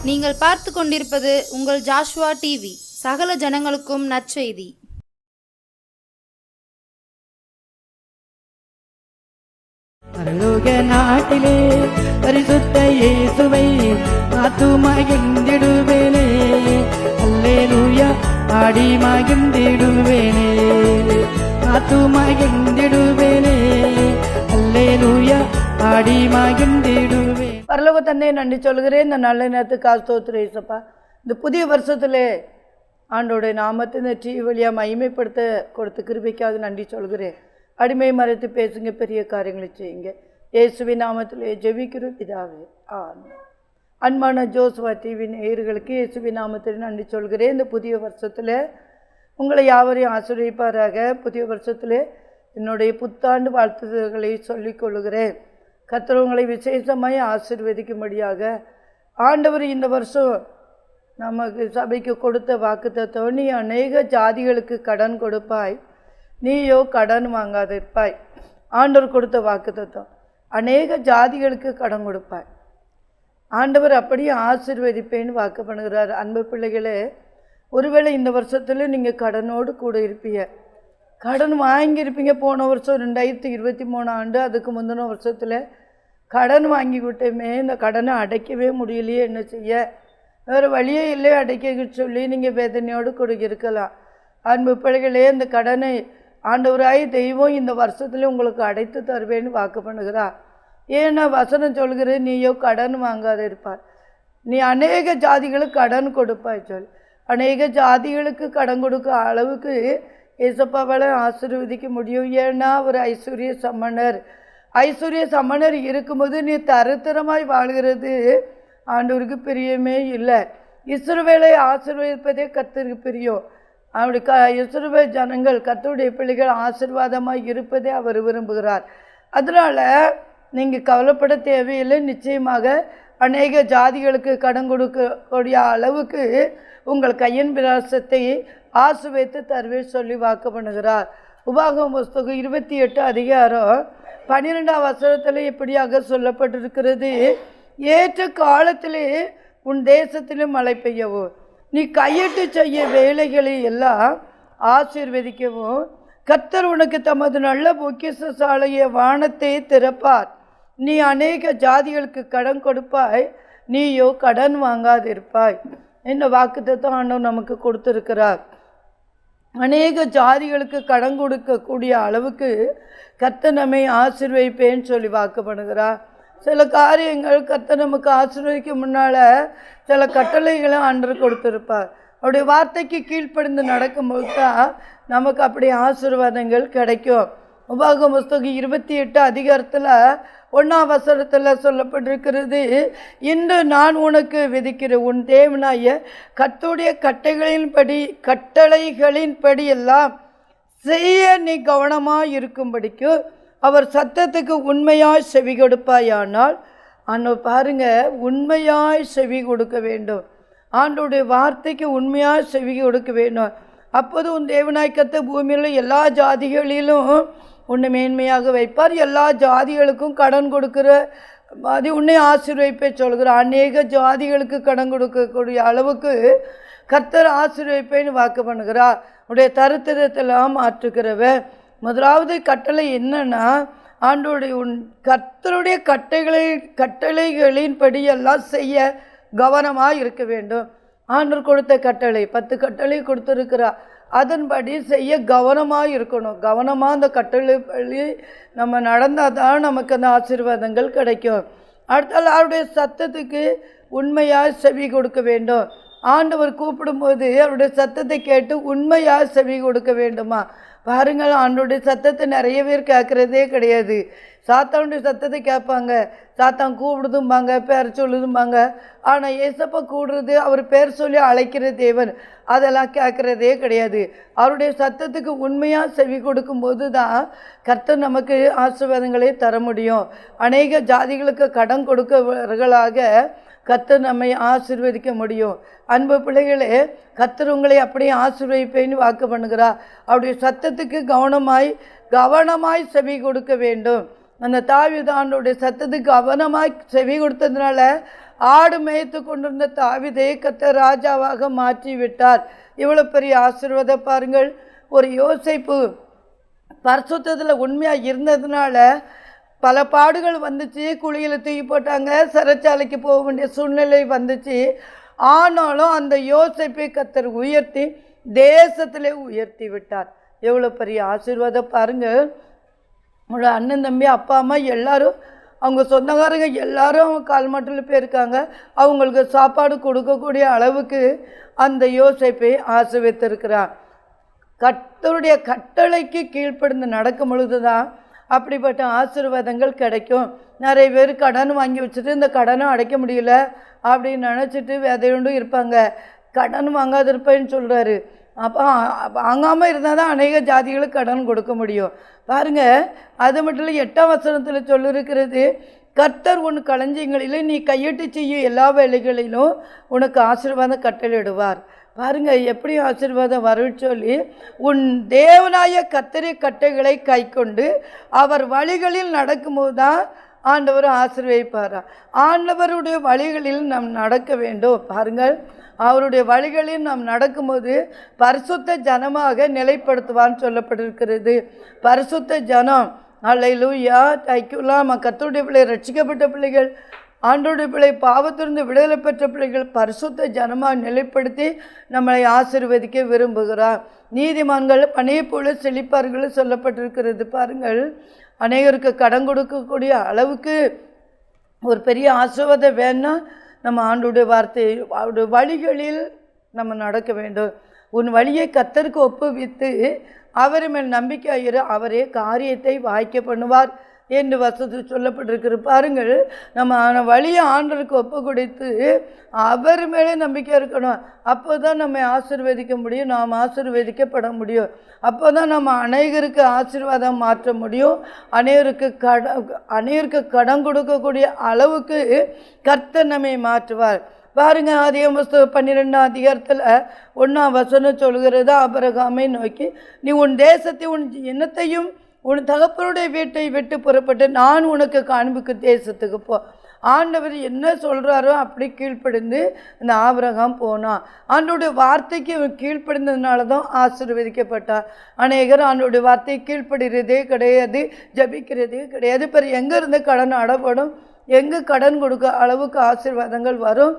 நீங்கள் பார்த்து கொண்டிருப்பது உங்கள் ஜாஷுவா டிவி. சகல ஜனங்களுக்கும் நற்செய்தி. பரலோக நாட்டிலே பரிசுத்த இயேசுவை பார்த்து மகிழ்ந்திடுவேனே, அல்லேலூயா பாடி மகிழ்ந்திடுவேனே, பார்த்து மகிழ்ந்திடுவேனே, அல்லேலூயா பாடி மகிழ்ந்திடுவேன். பரலோக தந்தையை நன்றி சொல்கிறேன். இந்த நல்ல நேரத்துக்கு ஸ்தோத்திரம் இயேசப்பா. இந்த புதிய வருஷத்தில் ஆண்டோடைய நாமத்தை இந்த டிவி வழியாக மகிமைப்படுத்த கொடுத்த கிருபைக்காக நன்றி சொல்கிறேன். அடிமை மறைத்து பேசுங்க, பெரிய காரியங்களை செய்யுங்க. இயேசுவின் நாமத்திலே ஜெபிக்கிறோம் பிதாவே, ஆமென். அன்பான ஜோசுவா டிவி நேயர்களுக்கு இயேசுவின் நாமத்தில் நன்றி சொல்கிறேன். இந்த புதிய வருஷத்தில் உங்களை யாவரையும் ஆசீர்வதிப்பாராக. புதிய வருஷத்தில் என்னுடைய புத்தாண்டு வாழ்த்துதல்களை சொல்லிக் கொள்கிறேன். கர்த்தர் உங்களை விசேஷமாய் ஆசீர்வதிக்கும்படியாக ஆண்டவர் இந்த வருஷம் நமக்கு சபைக்கு கொடுத்த வாக்குத்தத்தம், நீ அநேக ஜாதிகளுக்கு கடன் கொடுப்பாய், நீயோ கடன் வாங்காதிருப்பாய். ஆண்டவர் கொடுத்த வாக்குத்தத்தம், அநேக ஜாதிகளுக்கு கடன் கொடுப்பாய். ஆண்டவர் அப்படியே ஆசீர்வதிப்பேன்னு வாக்கு பண்ணுகிறார். அன்பு பிள்ளைகளே, ஒருவேளை இந்த வருஷத்தில் நீங்கள் கடனோடு கூட இருப்பீங்க, கடன் வாங்கியிருப்பீங்க. போன வருஷம் 2023 ஆண்டு, அதுக்கு முந்தின வருஷத்தில் கடன் வாங்கி விட்டோமே, இந்த கடனை அடைக்கவே முடியலையே, என்ன செய்ய, வேறு வழியே இல்லை அடைக்க சொல்லி நீங்கள் வேதனையோடு கூட இருக்கலாம். அன்பு பிள்ளைகளே, இந்த கடனை ஆண்டவராய் தெய்வம் இந்த வருஷத்தில் உங்களுக்கு அடைத்து தருவேன்னு வாக்கு பண்ணுகிறார். ஏன்னா வசனம் சொல்கிறேன், நீயோ கடன் வாங்காத இருப்பார், நீ அநேக ஜாதிகளுக்கு கடன் கொடுப்பாய் சொல். அநேக ஜாதிகளுக்கு கடன் கொடுக்க அளவுக்கு ஏசப்பாவால் ஆசீர்வதிக்க முடியும். ஏன்னா ஒரு ஐஸ்வர்ய சம்மனர் இருக்கும்போது நீ தரத்தரமாய் வாழ்கிறது ஆண்டவருக்கு பிரியமே இல்லை. இஸ்ரவேலை ஆசீர்வதிப்பதே கர்த்தருக்கு பிரியம். அப்படி இஸ்ரவேல் ஜனங்கள், கர்த்தருடைய பிள்ளைகள் ஆசீர்வாதமாக இருப்பதே அவர் விரும்புகிறார். அதனால் நீங்கள் கவலைப்பட தேவையில்லை. நிச்சயமாக அநேக ஜாதிகளுக்கு கடன் கொடுக்கக்கூடிய அளவுக்கு உங்கள் கையின் பிரயாசத்தை ஆசீர்வதித்து தருவே சொல்லி வாக்கு பண்ணுகிறார். உபாகம புஸ்தகம் 28 அதிகாரம் 12ஆம் வசனத்தில் இப்படியாக சொல்லப்பட்டிருக்கிறது, ஏற்ற காலத்திலே உன் தேசத்திலும் மழை பெய்யவும், நீ கையிட்டு செய்ய வேலைகளை எல்லாம் ஆசீர்வதிக்கவும், கர்த்தர் உனக்கு தமது நல்ல பொக்கிஷசாலைய வானத்தை திறப்பார், நீ அநேக ஜாதிகளுக்கு கடன் கொடுப்பாய், நீயோ கடன் வாங்காதிருப்பாய். இந்த வாக்குத்தத்தம் ஆண்டவர் நமக்கு கொடுத்திருக்கிறார். அநேக ஜாதிகளுக்கு கடன் கொடுக்கக்கூடிய அளவுக்கு கர்த்தர் நம்மை ஆசீர்வதிப்பேன்னு சொல்லி வாக்கு பண்ணுகிறார். சில காரியங்கள் கர்த்தர் நமக்கு ஆசீர்வதிக்க முன்னால் சில கட்டளைகளை ஆண்டவர் கொடுத்துருப்பார். அவருடைய வார்த்தைக்கு கீழ்ப்படிந்து நடக்கும்போது தான் நமக்கு அப்படி ஆசீர்வாதங்கள் கிடைக்கும். உபாகம புஸ்தகம் 28 அதிகாரத்தில் 1ஆம் வசனத்தில் சொல்லப்பட்டிருக்கிறது, இன்று நான் உனக்கு விதிக்கிற உன் தேவனாய கர்த்தருடைய கட்டளைகளின்படி எல்லாம் செய்ய நீ கவனமாக இருக்கும்படிக்கு அவர் சத்தத்துக்கு உண்மையாய் செவி கொடுப்பாயானால், பாருங்க, உண்மையாய் செவி கொடுக்க வேண்டும். ஆண்டோடைய வார்த்தைக்கு உண்மையாய் செவி கொடுக்க வேண்டும். அப்போது உன் தேவனாய் கர்த்தர் பூமியில் எல்லா ஜாதிகளிலும் உன்னை மேன்மையாக வைப்பார். எல்லா ஜாதிகளுக்கும் கடன் கொடுக்குற மாதிரி உன்னை ஆசீர்வதிப்பை சொல்கிறார். அநேக ஜாதிகளுக்கு கடன் கொடுக்கக்கூடிய அளவுக்கு கர்த்தர் ஆசீர்வதிப்பேன்னு வாக்கு பண்ணுகிறார். உடைய தரித்திரத்தெல்லாம் மாற்றுகிறவ. முதலாவது கட்டளை என்னன்னா, ஆண்டோடைய கர்த்தருடைய கட்டளைகளின்படி எல்லாம் செய்ய கவனமாக இருக்க வேண்டும். ஆண்டவர் கொடுத்த கட்டளை 10 கட்டளை கொடுத்துருக்கிறார், அதன்படி செய்ய கவனமாக இருக்கணும். கவனமாக அந்த கட்டளைப்படி நம்ம நடந்தால் தான் நமக்கு அந்த ஆசீர்வாதங்கள் கிடைக்கும். அடுத்தால் அவருடைய சத்தத்துக்கு உண்மையாக செவி கொடுக்க வேண்டும். ஆண்டவர் கூப்பிடும்போது அவருடைய சத்தத்தை கேட்டு உண்மையாக செவி கொடுக்க வேண்டுமா? பாருங்கள், ஆண்டோடைய சத்தத்தை நிறைய பேர் கேட்குறதே கிடையாது. சாத்தானுடைய சத்தத்தை கேட்பாங்க, சாத்தான் கூப்பிடுதும்பாங்க, பேர் சொல்லுதும்பாங்க. ஆனால் ஏசப்பா கூடுறது, அவர் பேர் சொல்லி அழைக்கிற தேவன், அதெல்லாம் கேட்குறதே கிடையாது. அவருடைய சத்தத்துக்கு உண்மையாக செவி கொடுக்கும்போது தான் கர்த்தர் நமக்கு ஆசீர்வாதங்களை தர முடியும். அநேக ஜாதிகளுக்கு கடன் கொடுக்கவர்களாக கர்த்தர் நம்மை ஆசீர்வதிக்க முடியும். அன்பு பிள்ளைகளே, கர்த்தர் உங்களை அப்படியே ஆசீர்வதிப்பேன்னு வாக்கு பண்ணுகிறார். அவருடைய சத்தத்துக்கு கவனமாய் செவி கொடுக்க வேண்டும். அந்த தாவீது ஆண்டவருடைய சத்தத்துக்கு கவனமாய் செவி கொடுத்ததுனால ஆடு மேய்த்து கொண்டிருந்த தாவீதை கர்த்தர் ராஜாவாக மாற்றி விட்டார். இவ்வளோ பெரிய ஆசீர்வாதம் பாருங்கள். ஒரு யோசேப்பு பரிசுத்தத்தில் உண்மையாக இருந்ததுனால பல பாடுகள் வந்துச்சு. குழியில் தூக்கி போட்டாங்க, சிறைச்சாலைக்கு போக வேண்டிய சூழ்நிலை வந்துச்சு. ஆனாலும் அந்த யோசேப்பை கர்த்தர் உயர்த்தி தேசத்திலே உயர்த்தி விட்டார். எவ்வளோ பெரிய ஆசீர்வாதம் பாருங்கள். உங்களோட அண்ணன் தம்பி அப்பா அம்மா எல்லாரும், அவங்க சொந்தக்காரங்க எல்லாரும் அவங்க கால் மாட்டில் போயிருக்காங்க. அவங்களுக்கு சாப்பாடு கொடுக்கக்கூடிய அளவுக்கு அந்த யோசேப்பை ஆசீர்வதித்திருக்கிறார். கர்த்தருடைய கட்டளைக்கு கீழ்ப்படிந்து நடக்கும் பொழுது தான் அப்படிப்பட்ட ஆசீர்வாதங்கள் கிடைக்கும். நிறைய பேர் கடன் வாங்கி வச்சுட்டு இந்த கடனை அடைக்க முடியல அப்படின்னு நினச்சிட்டு விதையுண்டு இருப்பாங்க. கடன் வாங்காது இருப்பேன்னு சொல்கிறாரு. அப்போ வாங்காமல் இருந்தால் தான் அநேக ஜாதிகளுக்கு கடன் கொடுக்க முடியும். பாருங்கள், அது மட்டும் இல்லை, 8ஆம் வசனத்தில் சொல்லியிருக்கிறது, கர்த்தர் உன் களஞ்சியங்களிலே நீ கையிட்டு செய்யும் எல்லா வேலைகளிலும் உனக்கு ஆசீர்வாதம் கட்டளையிடுவார். பாருங்கள் எப்படி ஆசீர்வாதம் வரும்னு சொல்லி, உன் தேவனாய கர்த்தரின் கட்டளைகளை கை கொண்டு அவர் வழிகளில் நடக்கும்போது தான் ஆண்டவர் ஆசீர்வதிப்பாரா. ஆண்டவருடைய வழிகளில் நாம் நடக்க வேண்டும். பாருங்கள், அவருடைய வழிகளில் நாம் நடக்கும்போது பரிசுத்த ஜனமாக நிலைப்படுத்துவான்னு சொல்லப்பட்டிருக்கிறது. பரிசுத்த ஜனம், அல்லேலூயா, தைக்குலாம் கர்த்தருடைய பிள்ளை, ரட்சிக்கப்பட்ட பிள்ளைகள், ஆண்டவருடைய பிள்ளை, பாவத்திலிருந்து விடுதலை பெற்ற பிள்ளைகள் பரிசுத்த ஜனமாக நிலைப்படுத்தி நம்மளை ஆசீர்வதிக்க விரும்புகிறார். நீதிமான்கள் பனையை போல செழிப்பார்கள் சொல்லப்பட்டிருக்கிறது. பாருங்கள், அநேகருக்கு கடன் கொடுக்கக்கூடிய அளவுக்கு ஒரு பெரிய ஆசீர்வாதம் வேணும்னா நம்ம ஆண்டோடைய வார்த்தை, அவருடைய வழிகளில் நம்ம நடக்க வேண்டும். உன் வழியை கர்த்தருக்கு ஒப்புவித்து அவர் மேல் நம்பிக்கையாயிரு, அவரே காரியத்தை வாய்க்க பண்ணுவார் என்று வசதி சொல்லப்பட்டிருக்கிற. பாருங்கள், நம்ம வழியை ஆண்டவருக்கு ஒப்பு கொடுத்து அவர் மேலே நம்பிக்கை இருக்கணும். அப்போ தான் நம்ம ஆசீர்வதிக்க முடியும், நாம் ஆசீர்வதிக்கப்பட முடியும். அப்போ தான் நம்ம அநேகருக்கு ஆசீர்வாதம் மாற்ற முடியும். அநேகருக்கு கடன் கொடுக்கக்கூடிய அளவுக்கு கர்த்தர் நம்மை மாற்றுவார். பாருங்க, ஆதியாகமம் 12ஆம் அதிகாரத்தில் 1ஆம் வசனம் சொல்கிறது, ஆபிரகாமை நோக்கி, நீ உன் தேசத்தை உன் இனத்தையும் உன் தகப்பனுடைய வீட்டை விட்டு புறப்பட்டு நான் உனக்கு காண்பிக்கும் தேசத்துக்கு போ. ஆண்டவர் என்ன சொல்கிறாரோ அப்படி கீழ்ப்படிந்து இந்த ஆபிரகாம் போனான். ஆண்டோடைய வார்த்தைக்கு கீழ்ப்படிந்ததுனால தான் ஆசீர்வதிக்கப்பட்டார். அநேகர் ஆண்டோடைய வார்த்தையை கீழ்ப்படுகிறதே கிடையாது, ஜபிக்கிறதே கிடையாது. பிறகு எங்கே இருந்து கடன் அடப்படும், எங்கே கடன் கொடுக்க அளவுக்கு ஆசீர்வாதங்கள் வரும்.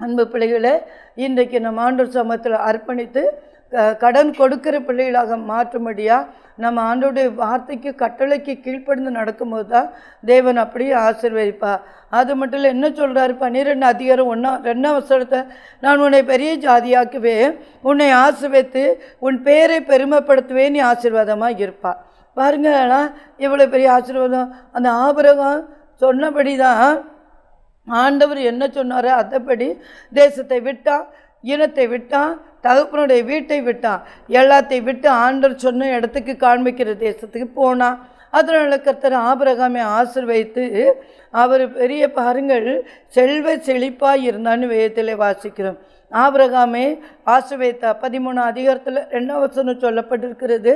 அன்பு பிள்ளைகளை, இன்றைக்கு நம்ம ஆண்டவர் சமூகத்தில் அர்ப்பணித்து கடன் கொடுக்கிற பிள்ளைகளாக மாற்றும்படியாக நம்ம ஆண்டோடைய வார்த்தைக்கு கட்டளைக்கு கீழ்ப்படிந்து நடக்கும்போது தான் தேவன் அப்படியே ஆசீர்வதிப்பார். அது மட்டும் இல்லை, என்ன சொல்கிறாரு, 12 அதிகாரம் 1-2 வசனத்தை, நான் உன்னை பெரிய ஜாதியாக்குவேன், உன்னை ஆசீர்வதித்து உன் பேரை பெருமைப்படுத்துவேன், நீ ஆசீர்வாதமாக இருப்பார். பாருங்க, இவ்வளோ பெரிய ஆசீர்வாதம். அந்த ஆபிரகாம் சொன்னபடி தான் ஆண்டவர் என்ன சொன்னாரோ அதைப்படி தேசத்தை விட்டான், இனத்தை விட்டான், தகப்பனுடைய வீட்டை விட்டான், எல்லாத்தையும் விட்டு ஆண்டவர் சொன்ன இடத்துக்கு காண்பிக்கிற தேசத்துக்கு போனான். அதனால் கர்த்தர் ஆபிரகாமை ஆசீர்வதித்து அவர் பெரிய, பாருங்கள், செல்வ செழிப்பாக இருந்தான்னு வேதத்தில் வாசிக்கிறோம். ஆபிரகாமை ஆசீர்வதித்தா 13ஆம் அதிகாரத்தில் 2ஆம் வசனம் சொல்லப்பட்டிருக்கிறது.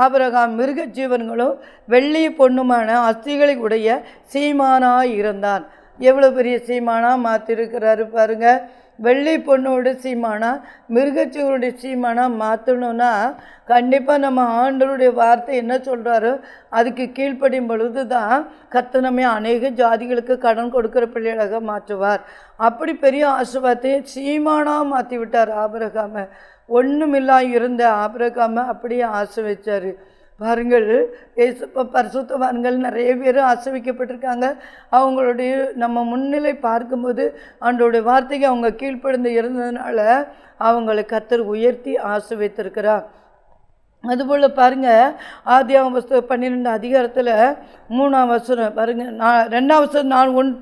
ஆபிரகாம் மிருக ஜீவன்களும் வெள்ளி பொண்ணுமான அஸ்திகளை உடைய சீமானாக இருந்தான். எவ்வளோ பெரிய சீமானாக மாற்றிருக்கிறாரு பாருங்கள். வெள்ளை பொண்ணோட சீமானா, மிருகச்சீவனுடைய சீமானா மாற்றணும்னா கண்டிப்பாக நம்ம ஆண்டவருடைய வார்த்தை என்ன சொல்கிறாரோ அதுக்கு கீழ்ப்படியும் பொழுது தான் கர்த்தர் நம்மை அநேக ஜாதிகளுக்கு கடன் கொடுக்குற பிள்ளைகளாக மாற்றுவார். அப்படி பெரிய ஆசீர்வாதத்தை சீமானாக மாற்றி விட்டார் ஆபிரகாமை. ஒன்றுமில்லா இருந்த ஆபிரகாமை அப்படியே ஆசீர்வதிச்சார். பாருங்கள், பரிசுத்தவான்கள் நிறைய பேர் ஆசீர்வதிக்கப்பட்டிருக்காங்க. அவங்களுடைய நம்ம முன்னிலை பார்க்கும்போது ஆண்டோடைய வார்த்தைக்கு அவங்க கீழ்ப்படிந்து இருந்ததுனால அவங்களை கர்த்தர் உயர்த்தி ஆசீர்வதித்திருக்கிறார். அதுபோல் பாருங்கள், ஆதியாகமம் 12 அதிகாரத்தில் 3ஆம் வசனம் பாருங்கள், 2ஆம் வசனம், நான் உன்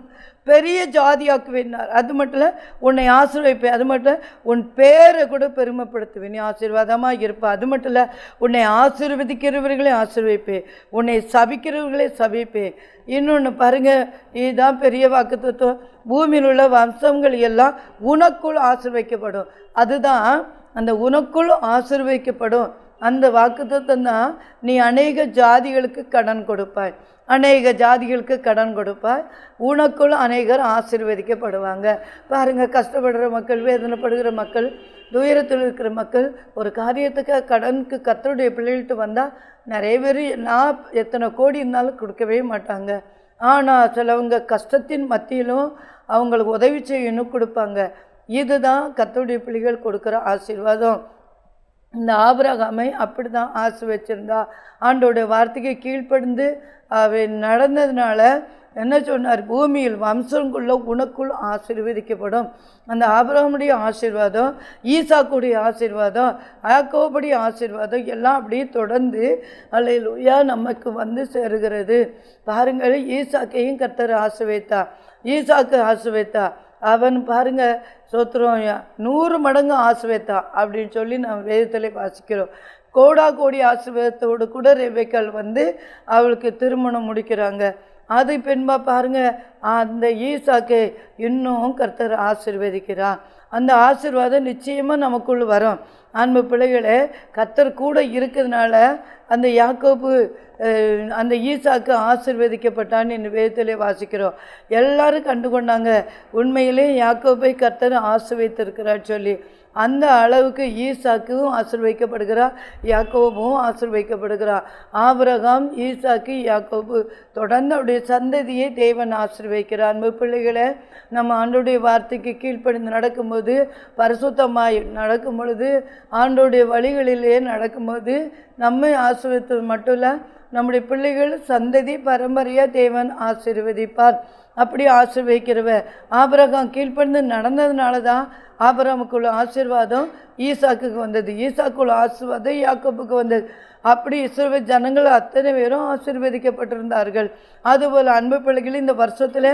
பெரிய ஜாதியாக்குவேன்னார். அது மட்டும் இல்லை, உன்னை ஆசீர்வதிப்பேன். அது மட்டும் இல்லை, உன் பேரை கூட பெருமைப்படுத்துவேன், நீ ஆசீர்வாதமாக இருப்பேன். அது மட்டும் இல்லை, உன்னை ஆசீர்வதிக்கிறவர்களே ஆசீர்வதிப்பேன், உன்னை சபிக்கிறவர்களே சபிப்பேன். இன்னொன்று பாருங்கள், இதுதான் பெரிய வாக்குத்தத்தம், பூமியில் உள்ள வம்சங்கள் எல்லாம் உனக்குள் ஆசீர்வதிக்கப்படும். அதுதான் அந்த உனக்குள் ஆசீர்வதிக்கப்படும் அந்த வாக்குத்தத்தம் தான் நீ அநேக ஜாதிகளுக்கு கடன் கொடுப்பாய், அநேக ஜாதிகளுக்கு கடன் கொடுப்பார், உனக்குள் அநேகர் ஆசீர்வதிக்கப்படுவாங்க. பாருங்கள், கஷ்டப்படுற மக்கள், வேதனைப்படுகிற மக்கள், துயரத்தில் இருக்கிற மக்கள் ஒரு காரியத்துக்கு கடனுக்கு கர்த்தருடைய பிள்ளைகள்கிட்ட வந்தால் நிறைய பேர் நான் எத்தனை கோடி இருந்தாலும் கொடுக்கவே மாட்டாங்க. ஆனால் சிலவங்க கஷ்டத்தின் மத்தியிலும் அவங்களுக்கு உதவி செய்யணும் கொடுப்பாங்க. இதுதான் கர்த்தருடைய பிள்ளைகள் கொடுக்குற ஆசீர்வாதம். இந்த ஆபிரகாமை அப்படி தான் ஆசீர்வச்சிருந்தா. ஆண்டோடைய வார்த்தைக்கு கீழ்ப்படிந்து அவன் நடந்ததுனால என்ன சொன்னார்? பூமியில் வம்சங்குள்ள உனக்குள் ஆசீர்வதிக்கப்படும். அந்த ஆபிரகாமுடைய ஆசீர்வாதம், ஈசாக்குடைய ஆசீர்வாதம், யாக்கோபுடைய ஆசீர்வாதம் எல்லாம் அப்படியே தொடர்ந்து அல்லேலூயா நமக்கு வந்து சேருகிறது. பாருங்கள், ஈசாக்கையும் கர்த்தர் ஆசீர்வதித்தா. ஈசாக்கு ஆசீர்வதித்தா. அவன் பாருங்க சோத்திரம் 100 மடங்கு ஆசீர்வதித்தான் அப்படின்னு சொல்லி நம்ம வேதத்தில் வாசிக்கிறோம். கோடா கோடி ஆசீர்வாதத்தோடு கூட ரெபெக்காள் வந்து அவளுக்கு திருமணம் முடிக்கிறாங்க. அது பின்பா பாருங்க, அந்த ஈசாக்கை இன்னும் கர்த்தர் ஆசீர்வதிக்கிறார். அந்த ஆசீர்வாதம் நிச்சயமாக நமக்குள்ள வரும். அன்பு பிள்ளைகளே, கர்த்தர் கூட இருக்கிறதுனால அந்த யாக்கோபு அந்த ஈசாக்கு ஆசீர்வதிக்கப்பட்டான்னு இந்த வேதத்திலே வாசிக்கிறோம். எல்லாரும் கண்டுகொண்டாங்க, உண்மையிலே யாக்கோபை கர்த்தர் ஆசீர்வதித்திருக்கிறார் சொல்லி. அந்த அளவுக்கு ஈசாக்கும் ஆசீர்வதிக்கப்படுகிறார், யாக்கோபும் ஆசீர்வதிக்கப்படுகிறார். ஆபிரகாம், ஈசாக்கு, யாக்கோபு தொடர்ந்து அவருடைய சந்ததியை தேவன் ஆசீர்வதிக்கிறார். அன்பு பிள்ளைகளை, நம்ம ஆண்டோடைய வார்த்தைக்கு கீழ்ப்படிந்து நடக்கும்போது, பரிசுத்தமாய் நடக்கும் பொழுது, ஆண்டோடைய வழிகளிலே நடக்கும்போது நம்மை ஆசீர்வதித்தது மட்டும் இல்லை, நம்முடைய பிள்ளைகள் சந்ததி பரம்பரையாக தேவன் ஆசீர்வதிப்பார். அப்படி ஆசீர்வதிக்கிறவ ஆபிரகாம் கீழ்ப்படிந்து நடந்ததுனால தான் ஆபிரகாமுக்குள்ள ஆசீர்வாதம் ஈசாக்குக்கு வந்தது, ஈசாக்குள்ள ஆசீர்வாதம் யாக்கோபுக்கு வந்தது. அப்படி இஸ்ரவேல் ஜனங்கள் அத்தனை பேரும் ஆசீர்வதிக்கப்பட்டிருந்தார்கள். அதுபோல் அன்பு பிள்ளைகள், இந்த வருஷத்தில்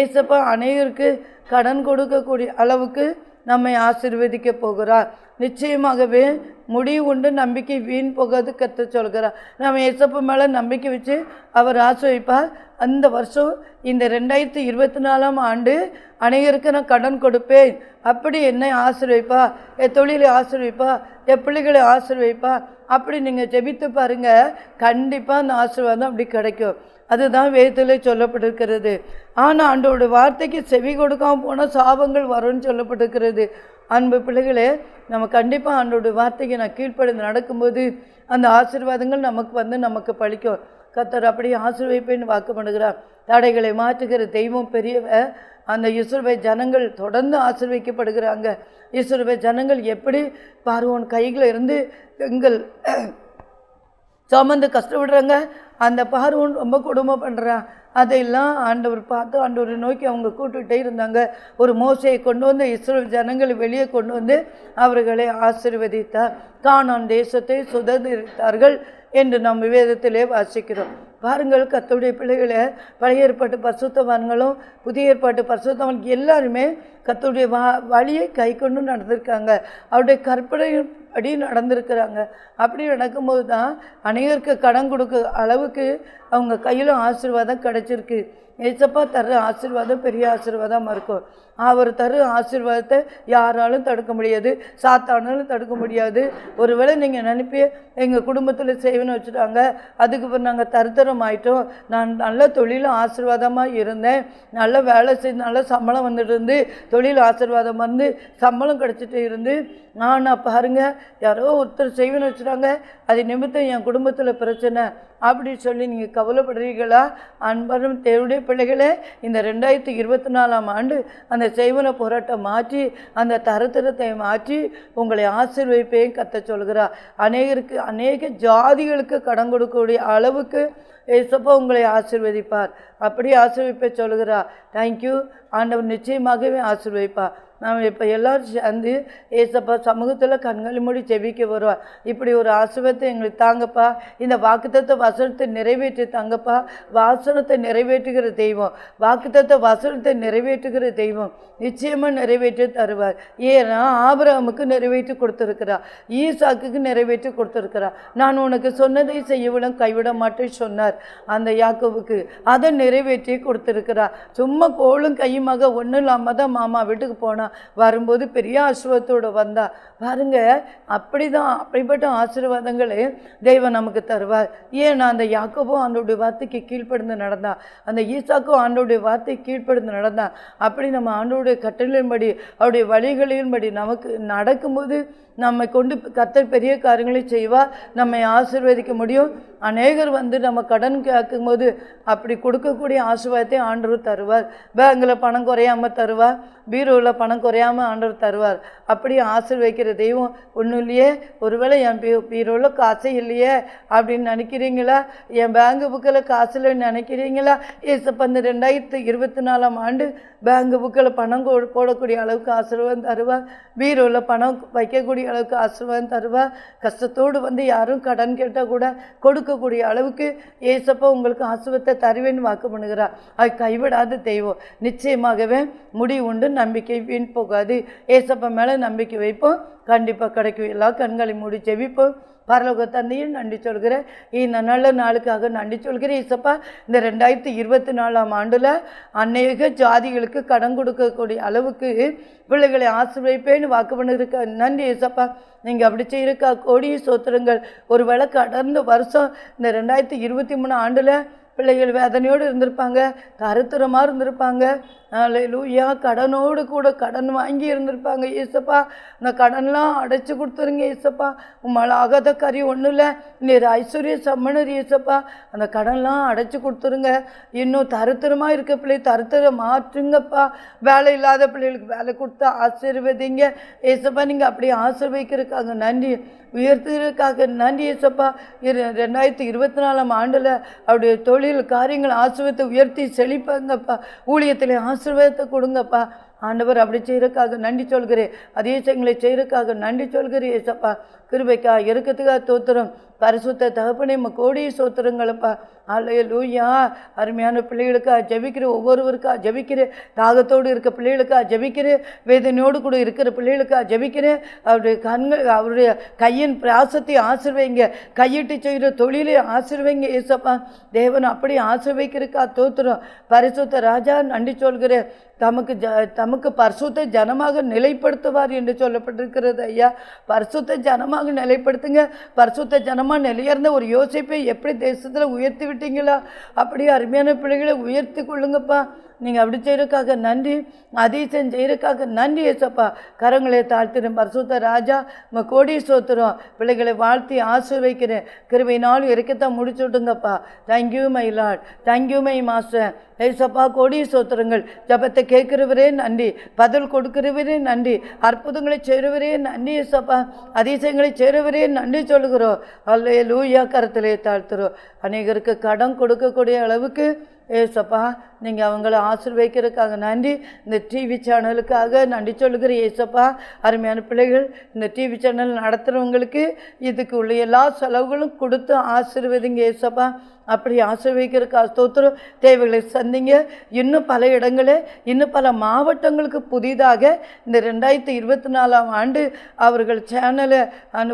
ஏசப்பா அநேகருக்கு கடன் கொடுக்கக்கூடிய அளவுக்கு நம்மை ஆசீர்வதிக்க போகிறார். நிச்சயமாகவே முடிவு உண்டு, நம்பிக்கை வீண் போகாது கற்று சொல்கிறார். நம்ம ஏசப்பா மேலே நம்பிக்கை வச்சு அவர் ஆசீர்வதிப்பார். அந்த வருஷம் இந்த 2024ஆம் ஆண்டு அநேகருக்கு நான் கடன் கொடுப்பேன், அப்படி என்னை ஆசீர்வதிப்பா, என் தொழிலை ஆசீர்வதிப்பா, என் பிள்ளைகளை ஆசீர்வதிப்பா, அப்படி நீங்கள் ஜெபித்து பாருங்கள், கண்டிப்பாக அந்த ஆசீர்வாதம் அப்படி கிடைக்கும். அதுதான் வேதத்திலே சொல்லப்பட்டிருக்கிறது. ஆனால் ஆண்டோட வார்த்தைக்கு செவி கொடுக்காமல் போனால் சாபங்கள் வரும்னு சொல்லப்பட்டிருக்கிறது. அன்பு பிள்ளைகளே, நம்ம கண்டிப்பாக ஆண்டோட வார்த்தைக்கு நான் கீழ்ப்படிந்து நடக்கும்போது அந்த ஆசீர்வாதங்கள் நமக்கு வந்து நமக்கு பழிக்கும். கர்த்தர் அப்படி ஆசீர்வதிப்பேன்னு வாக்கு பண்ணுகிறார். தடைகளை மாற்றுகிற தெய்வம் பெரியவர். அந்த இஸ்ரவேல் ஜனங்கள் தொடர்ந்து ஆசீர்வதிக்கப்படுகிறாங்க. இஸ்ரவேல் ஜனங்கள் எப்படி பார்வோன் கையில் இருந்து எங்கள் சுமந்து கஷ்டப்படுறாங்க. அந்த பார்வோன் ரொம்ப கொடுமை பண்ணுறான். அதையெல்லாம் ஆண்டவர் பார்த்து ஆண்டவரை நோக்கி அவங்க கூட்டுகிட்டே இருந்தாங்க. ஒரு மோசையை கொண்டு வந்து இஸ்ரவேல் ஜனங்களை வெளியே கொண்டு வந்து அவர்களை ஆசீர்வதித்தார். கானான் தேசத்தை சுதந்திரித்தார்கள் என்று நம் வேதத்திலே வாசிக்கிறோம். பாருங்கள், கர்த்தருடைய பிள்ளைகளை, பழைய ஏற்பாட்டு பரிசுத்தவான்களும் புதிய ஏற்பாட்டு பரிசுத்தவான்கள் எல்லாருமே கர்த்தருடைய வழியை கை கொண்டு நடந்திருக்காங்க. அவருடைய கற்பனை படி நடந்திருக்கிறாங்க. அப்படி நடக்கும்போது தான் அநேகருக்கு கடன் கொடுக்க அளவுக்கு அவங்க கையில் ஆசீர்வாதம் கிடைச்சிருக்கு. ஏசப்பா தர்ற ஆசீர்வாதம் பெரிய ஆசீர்வாதமாக இருக்கும். அவர் தரு ஆசீர்வாதத்தை யாராலும் தடுக்க முடியாது, சாத்தானாலும் தடுக்க முடியாது. ஒருவேளை நீங்கள் நினைப்பி எங்கள் குடும்பத்தில் செய்வன்னு வச்சுட்டாங்க, அதுக்கு அப்புறம் நாங்கள் தருத்தரம் ஆயிட்டோம், நான் நல்ல தொழிலும் ஆசீர்வாதமாக இருந்தேன், நல்ல வேலை செய்து நல்ல சம்பளம் வந்துட்டு இருந்து, தொழில் ஆசீர்வாதம் வந்து சம்பளம் கிடச்சிட்டு இருந்து, ஆனால் பாருங்கள் யாரோ ஒருத்தர் செய்வன்னு வச்சுட்டாங்க, அது நிமித்தம் என் குடும்பத்தில் பிரச்சனை அப்படின்னு சொல்லி நீங்கள் கவலைப்படுறீங்களா? அன்பரும் தேவனுடைய பிள்ளைகளே, இந்த 2024ஆம் ஆண்டு அந்த செய்வன போராட்டம் மாற்றி, அந்த தரத்திரத்தை மாற்றி உங்களை ஆசீர்வதிப்பையும் கத்த சொல்கிறார். அநேக ஜாதிகளுக்கு கடன் கொடுக்கக்கூடிய அளவுக்கு ஏசப்பா உங்களை ஆசீர்வதிப்பார். அப்படி ஆசீர்வதிப்பை சொல்கிறார். தேங்க்யூ, ஆண்டவர் நிச்சயமாகவே ஆசீர்வதிப்பார். நாம் இப்போ எல்லோரும் சேர்ந்து ஏசப்பா சமூகத்தில் கண்களை மூடி ஜெபிக்க வருவார். இப்படி ஒரு ஆசீர்வாதத்தை எங்களுக்கு தாங்கப்பா, இந்த வாக்குத்தத்த வசனத்தை நிறைவேற்றி தாங்கப்பா. வாசனத்தை நிறைவேற்றுகிற தெய்வம், வாக்குத்தத்த வசனத்தை நிறைவேற்றுகிற தெய்வம் நிச்சயமாக நிறைவேற்றி தருவார். ஏன்னா ஆபிரகாமுக்கு நிறைவேற்றி கொடுத்துருக்கிறார், ஈசாக்குக்கு நிறைவேற்றி கொடுத்துருக்கிறார். நான் உனக்கு சொன்னதை செய்யவிடும் கைவிட மாட்டேன்னு சொன்னார் அந்த யாக்கோபுக்கு, அதை நிறைவேற்றி கொடுத்துருக்கிறார். சும்மா கோளும் கையுமாக ஒன்றும் இல்லாமல் தான் மாமா வீட்டுக்கு போனான். வரும்போது பெரிய ஆசீர்வாதத்தோடு வந்தா பாருங்க. அப்படிப்பட்ட ஆசீர்வாதங்களை தெய்வம் நமக்கு தருவார். ஏன்னா அந்த யாக்கோபும் ஆண்டோடைய வார்த்தைக்கு கீழ்ப்படுந்து நடந்தான், அந்த ஈசாக்கும் ஆண்டோடைய வார்த்தை கீழ்ப்படுந்து நடந்தான். அப்படி நம்ம ஆண்டோடைய கட்டளையின்படி அவருடைய வழிகளின்படி நமக்கு நடக்கும்போது நம்மை கொண்டு கர்த்தர் பெரிய காரியங்களை செய்வார், நம்மை ஆசீர்வதிக்க முடியும். அநேகர் நம்ம கடன் கேட்கும்போது அப்படி கொடுக்கக்கூடிய ஆசீர்வாதத்தை ஆண்டவர் தருவார். பேங்கில் பணம் குறையாமல் தருவார், பீரோவில் பணம் குறையாமல் ஆண்டவர் தருவார். அப்படி ஆசீர்வதிக்கிற தெய்வம் ஒன்றும் இல்லையே. ஒருவேளை என் பீரோவில் காசே இல்லையே அப்படின்னு நினைக்கிறீங்களா? என் பேங்கு புக்கில் காசு இல்லைன்னு நினைக்கிறீங்களா? ஏசப்பா இந்த 2024ஆம் ஆண்டு பேங்கு புக்கில் பணம் போடக்கூடிய அளவுக்கு ஆசீர்வாதம் தருவார், பீரோவில் பணம் வைக்கக்கூடிய அளவுக்கு ஆசீர்வாதம் தருவார். கஷ்டத்தோடு யாரும் கடன் கேட்டால் கூட கொடுக்கக்கூடிய அளவுக்கு ஏசப்பா உங்களுக்கு ஆசீர்வாதத்தை தருவேன்னு வாக்கு பண்ணுகிறார். அது கைவிடாத தெய்வம். நிச்சயமாகவே முடிவு உண்டு, நம்பிக்கை வீண் போகாது. ஏசப்பா மேலே நம்பிக்கை வைப்போம், கண்டிப்பாக கிடைக்கும். எல்லா கண்களை மூடி ஜெபிப்போம். பரலோக தந்தையும் நன்றி சொல்கிறேன், இந்த நல்ல நாளுக்காக நன்றி சொல்கிறேன். ஏசப்பா இந்த 2024ஆம் ஆண்டில் அநேக ஜாதிகளுக்கு கடன் கொடுக்கக்கூடிய அளவுக்கு பிள்ளைகளை ஆசீர்வதிப்பேன்னு வாக்கு பண்ணிருக்க நன்றி ஏசப்பா. நீங்கள் அப்படி செய்யிருக்கா கோடி சோத்திரங்கள். ஒரு வேளை கடந்த வருஷம் இந்த 2023 ஆண்டில் பிள்ளைகள் வேதனையோடு இருந்திருப்பாங்க, தருத்திரமாக இருந்திருப்பாங்க. அல்லேலூயா. கடனோடு கூட கடன் வாங்கி இருந்திருப்பாங்க. ஏசப்பா அந்த கடன்லாம் அடைச்சி கொடுத்துருங்க ஏசப்பா. உம்மால் ஆகாத காரியம் ஒன்றும் இல்லை, நீர் ஐஸ்வர்ய சம்மனர் ஏசப்பா. அந்த கடன்லாம் அடைச்சி கொடுத்துருங்க. இன்னும் தருத்திரமாக இருக்க பிள்ளை தருத்திரம் மாற்றுங்கப்பா. வேலை இல்லாத பிள்ளைகளுக்கு வேலை கொடுத்து ஆசீர்வதிங்க ஏசப்பா. நீங்கள் அப்படி ஆசீர்வதிக்கிறதுக்காக நன்றி, உயர்த்துறதுக்காக நன்றி ஏசப்பா. 2024ஆம் ஆண்டில் அவருடைய தொழில் காரியங்கள் ஆசீர்வாதத்தை உயர்த்தி செழிப்பாங்கப்பா. ஊழியத்தில் ஆசீர்வாதத்தை கொடுங்கப்பா. ஆண்டவர் அப்படி செய்கிறதுக்காக நன்றி சொல்கிறேன். அதே செயல்களை செய்கிறதுக்காக நன்றி சொல்கிறேன் ஏசப்பா. கிருபைக்கா இறக்கத்துக்காக தோத்திரம். பரிசுத்த தகப்பனே கோடி சோத்திரங்களப்பா. அல்லேலூயா. அருமையான பிள்ளைகளுக்கா ஜெபிக்கிற, ஒவ்வொருவருக்கா ஜெபிக்கிறேன். தாகத்தோடு இருக்க பிள்ளைகளுக்கா ஜெபிக்கிறேன், வேதனையோடு கூட இருக்கிற பிள்ளைகளுக்கா ஜெபிக்கிறேன். அவருடைய கண்கள், அவருடைய கையின் பிராசத்தை ஆசீர்வைங்க, கையிட்டு செய்கிற தொழிலை ஆசீர்வைங்க ஏசப்பா. தேவன் அப்படி ஆசீர்வைக்கிறதுக்கா தோத்திரம். பரிசுத்த ராஜா நன்றி சொல்கிறேன். தமக்கு பரிசுத்த ஜனமாக நிலைப்படுத்துவார் என்று சொல்லப்பட்டிருக்கிறது ஐயா. பரிசுத்த ஜனமாக நிலைப்படுத்துங்க. பரிசுத்த ஜனமாக நிலையர்ந்த ஒரு யோசிப்பை எப்படி தேசத்தில் உயர்த்தி விட்டீங்களா, அப்படியே அருமையான பிள்ளைகளை உயர்த்தி கொள்ளுங்கப்பா. நீங்கள் அப்படி செய்கிறதுக்காக நன்றி, அதிசயம் செய்கிறதுக்காக நன்றி ஏசப்பா. கரங்களை தாழ்த்திடும் பரிசுத்த ராஜா கோடி சோத்திரம். பிள்ளைகளை வாழ்த்தி ஆசீர்வதிக்கிறேன். கிருபையினால் இறக்கத்தான் முடிச்சு விட்டுங்கப்பா. Thank you my lord, thank you my master ஏசப்பா. கோடி சோத்திரங்கள். ஜபத்தை கேட்கிறவரே நன்றி, பதில் கொடுக்கிறவரே நன்றி, அற்புதங்களை செய்கிறவரே நன்றி ஏசப்பா. அதிசயங்களை செய்கிறவரே நன்றி சொல்கிறோம். அல்லேலூயா. கரத்திலே தாழ்த்துறோம். அநேகருக்கு கடன் கொடுக்கக்கூடிய அளவுக்கு ஏசப்பா நீங்கள் அவங்கள ஆசீர்வதிக்கிறதுக்காக நன்றி. இந்த டிவி சேனலுக்காக நன்றி சொல்லுகிற ஏசப்பா. அருமையான பிள்ளைகள், இந்த டிவி சேனல் நடத்துகிறவங்களுக்கு இதுக்கு உள்ள எல்லா செலவுகளும் கொடுத்து ஆசீர்வதிங்க ஏசப்பா. அப்படி ஆசீர்வதிக்கிறதுக்காக ஸ்தோத்திரம். தேவைகளை சந்திங்க. இன்னும் பல இடங்களே, இன்னும் பல மாவட்டங்களுக்கு புதிதாக இந்த 2024ஆம் ஆண்டு அவர்கள் சேனலை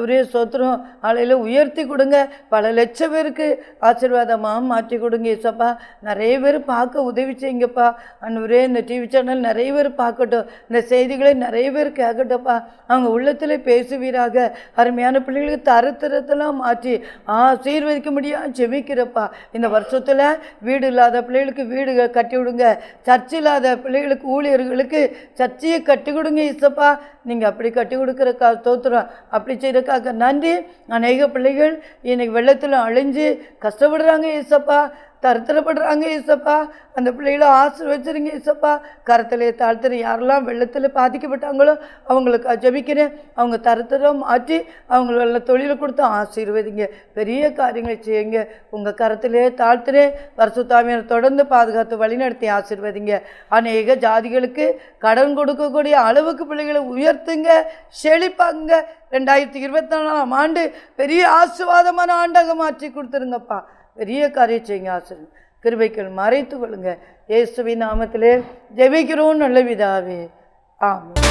ஒரே ஸ்தோத்திரம் அலையில் உயர்த்தி கொடுங்க. பல லட்சம் பேருக்கு ஆசீர்வாதமாக மாற்றி கொடுங்க ஏசப்பா. நிறைய பேர் பார்க்க உதவி செய்யுங்கப்பா. ஒரே இந்த டிவி சேனல் நிறைய பேர் பார்க்கட்டும், இந்த செய்திகளை நிறைய பேர் கேட்கட்டும்ப்பா. அவங்க உள்ளத்தில் பேசுவீராக. அருமையான பிள்ளைகளுக்கு தரத்தரத்தெல்லாம் மாற்றி ஆசீர்வதிக்க முடியாது ஜெபிக்கிறப்பா. இந்த வருஷத்தில் வீடு இல்லாத பிள்ளைகளுக்கு வீடு கட்டி விடுங்க. சர்ச் இல்லாத பிள்ளைகளுக்கு, ஊழியர்களுக்கு சர்ச்சையை கட்டி கொடுங்க இசப்பா. நீங்கள் அப்படி கட்டி கொடுக்குறக்கா தோத்துறோம். அப்படி செய்கிறதுக்காக நன்றி. அநேக பிள்ளைகள் இன்னைக்கு வெள்ளத்தில் அழிஞ்சு கஷ்டப்படுறாங்க இசப்பா, தருத்தரப்படுறாங்க இசப்பா. அந்த பிள்ளைகளை ஆசீர்வதிச்சிருங்க இசப்பா. கரத்திலே தாழ்த்துற யாரெல்லாம் வெள்ளத்தில் பாதிக்கப்பட்டாங்களோ அவங்களுக்கு ஜெபிக்கிறேன். அவங்க தருத்தரம் மாற்றி அவங்கள தொழிலை கொடுத்து ஆசீர்வதிங்க. பெரிய காரியங்களை செய்யுங்க. உங்கள் கரத்திலே தாழ்த்துறேன். பரிசுத்தாவியர் தொடர்ந்து பாதுகாத்து வழிநடத்தி ஆசீர்வதிங்க. அநேக ஜாதிகளுக்கு கடன் கொடுக்கக்கூடிய அளவுக்கு பிள்ளைகளை உயர்த்துங்க, செழிப்பாங்க. 2024ஆம் ஆண்டு பெரிய ஆசீர்வாதமான ஆண்டாக மாற்றி கொடுத்துருங்கப்பா. பெரிய காரியம் செய்யுங்க. ஆசிரியர் கிருபைகள் மறைத்து கொள்ளுங்க. இயேசுவின் நாமத்திலே ஜெபிக்கிறோம் நல்ல பிதாவே. ஆமென்.